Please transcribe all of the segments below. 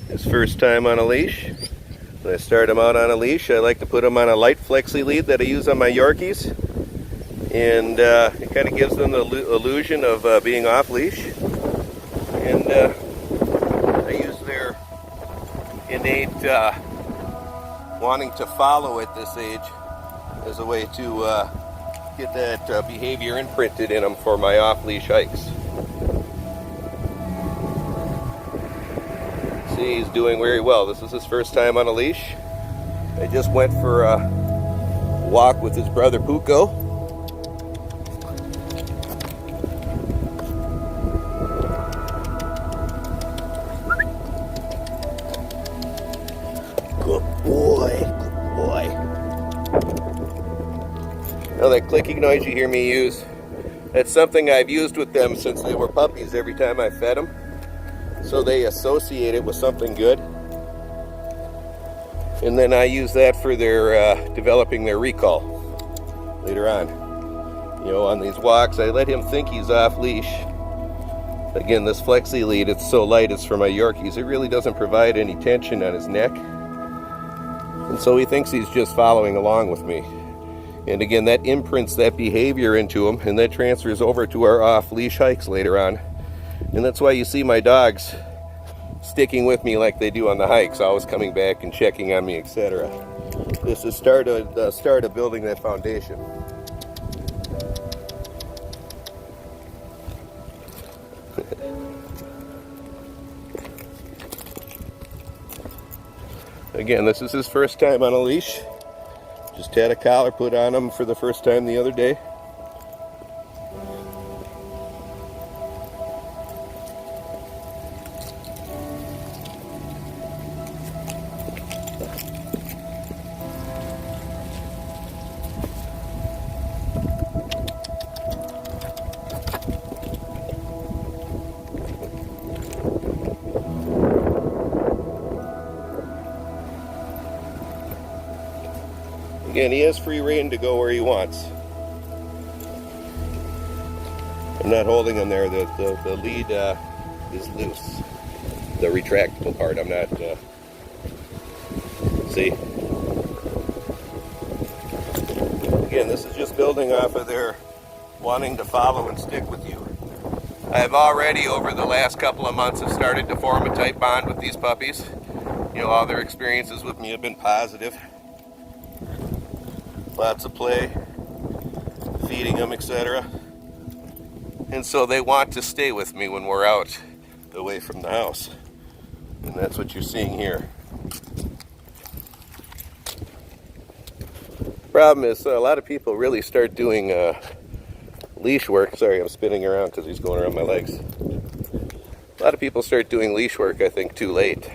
His first time on a leash. When I start him out on a leash, I like to put him on a light Flexi Lead that I use on my Yorkies. And it kind of gives them the illusion of being off leash. And I use their innate wanting to follow at this age as a way to get that behavior imprinted in them for my off-leash hikes. See, he's doing very well. This is his first time on a leash. I just went for a walk with his brother Puko. Good boy, good boy. Now that clicking noise you hear me use, that's something I've used with them since they were puppies every time I fed them. So they associate it with something good. And then I use that for their developing their recall later on. You know, on these walks, I let him think he's off leash. Again, this Flexi Lead, it's so light, it's for my Yorkies. It really doesn't provide any tension on his neck. And so he thinks he's just following along with me. And again, that imprints that behavior into him, and that transfers over to our off-leash hikes later on. And that's why you see my dogs sticking with me like they do on the hikes, always coming back and checking on me, etc. This is the start of building that foundation. Again, this is his first time on a leash. Just had a collar put on him for the first time the other day. Again, he has free rein to go where he wants. I'm not holding him there. The lead is loose. The retractable part. I'm not. See? Again, this is just building off of their wanting to follow and stick with you. I've already, over the last couple of months, have started to form a tight bond with these puppies. You know, all their experiences with me have been positive. Lots of play, feeding them, etc. And so they want to stay with me when we're out away from the house. And that's what you're seeing here. Problem is, a lot of people really start doing leash work. Sorry, I'm spinning around because he's going around my legs. A lot of people start doing leash work, I think, too late.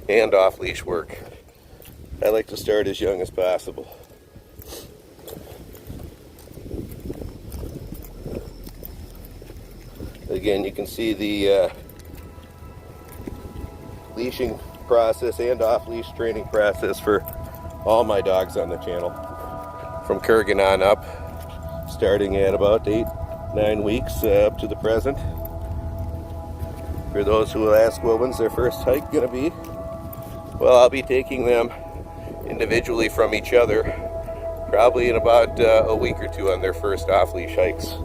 And off-leash work. I like to start as young as possible. Again, you can see the leashing process and off-leash training process for all my dogs on the channel. From Kurgan on up, starting at about 8-9 weeks up to the present. For those who will ask, well, when's their first hike going to be? Well, I'll be taking them individually from each other, probably in about a week or two on their first off-leash hikes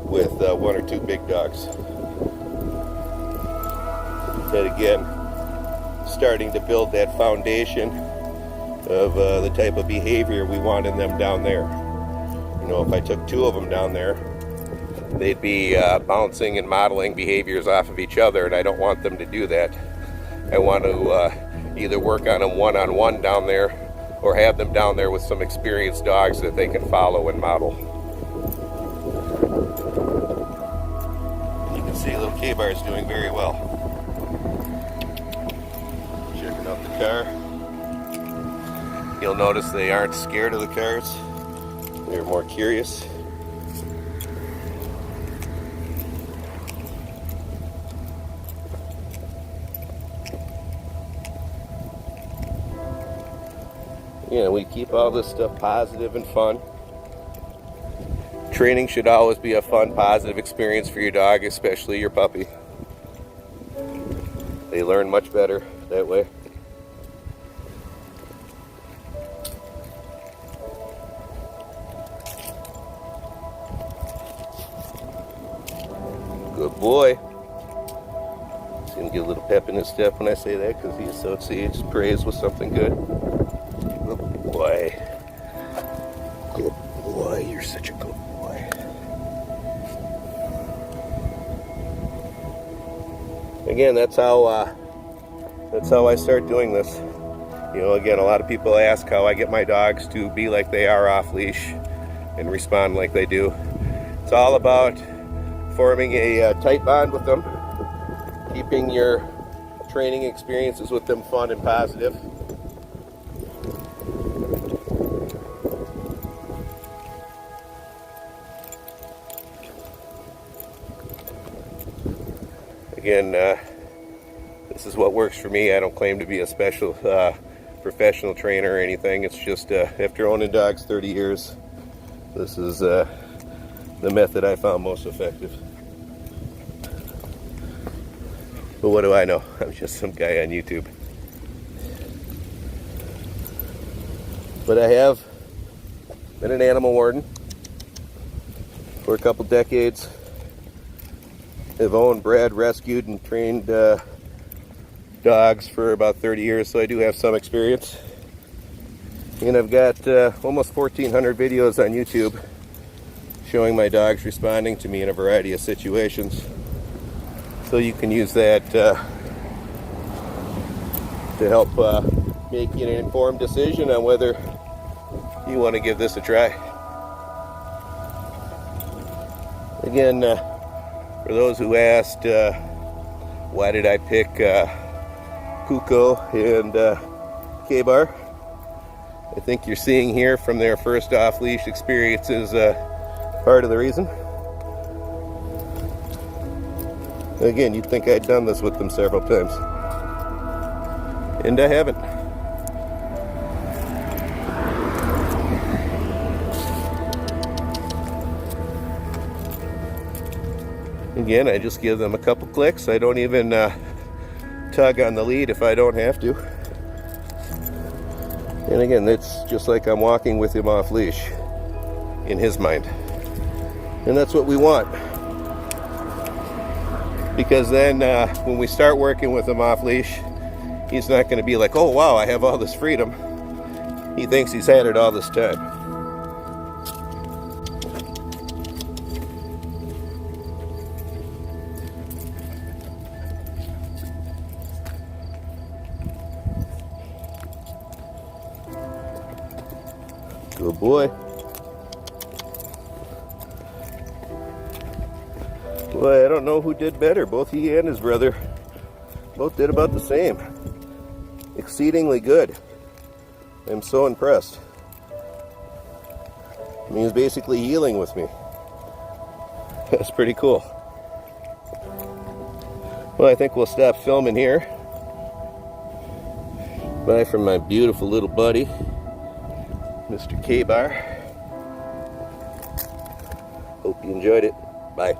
with 1 or 2 big dogs. And again, starting to build that foundation of the type of behavior we want in them down there. You know, if I took 2 of them down there, they'd be bouncing and modeling behaviors off of each other, and I don't want them to do that. I want to either work on them one-on-one down there, or have them down there with some experienced dogs that they can follow and model. You can see little Ka-Bar is doing very well. Checking out the car. You'll notice they aren't scared of the cars. They're more curious. Yeah, we keep all this stuff positive and fun. Training should always be a fun, positive experience for your dog, especially your puppy. They learn much better that way. Good boy. He's gonna get a little pep in his step when I say that because he associates praise with something good. Good boy. Good boy. You're such a good boy. Again, that's how I start doing this. You know, again, a lot of people ask how I get my dogs to be like they are off leash and respond like they do. It's all about forming a tight bond with them, keeping your training experiences with them fun and positive. Again, this is what works for me. I don't claim to be a special professional trainer or anything. It's just after owning dogs 30 years, this is the method I found most effective. But what do I know? I'm just some guy on YouTube. But I have been an animal warden for a couple decades. I've owned, bred, rescued, and trained dogs for about 30 years, so I do have some experience. And I've got almost 1,400 videos on YouTube showing my dogs responding to me in a variety of situations. So you can use that to help make an informed decision on whether you want to give this a try. Again, for those who asked, why did I pick Puko and Ka-Bar? I think you're seeing here from their first off-leash experiences part of the reason. Again, you'd think I'd done this with them several times, and I haven't. Again, I just give them a couple clicks. I don't even tug on the lead if I don't have to. And again, it's just like I'm walking with him off leash in his mind. And that's what we want. Because then when we start working with him off leash, he's not going to be like, oh wow, I have all this freedom. He thinks he's had it all this time. Good boy. Boy, I don't know who did better. Both he and his brother both did about the same. Exceedingly good. I'm so impressed. I mean, he's basically healing with me. That's pretty cool. Well, I think we'll stop filming here. Bye from my beautiful little buddy, Mr. Ka-Bar. Hope you enjoyed it. Bye.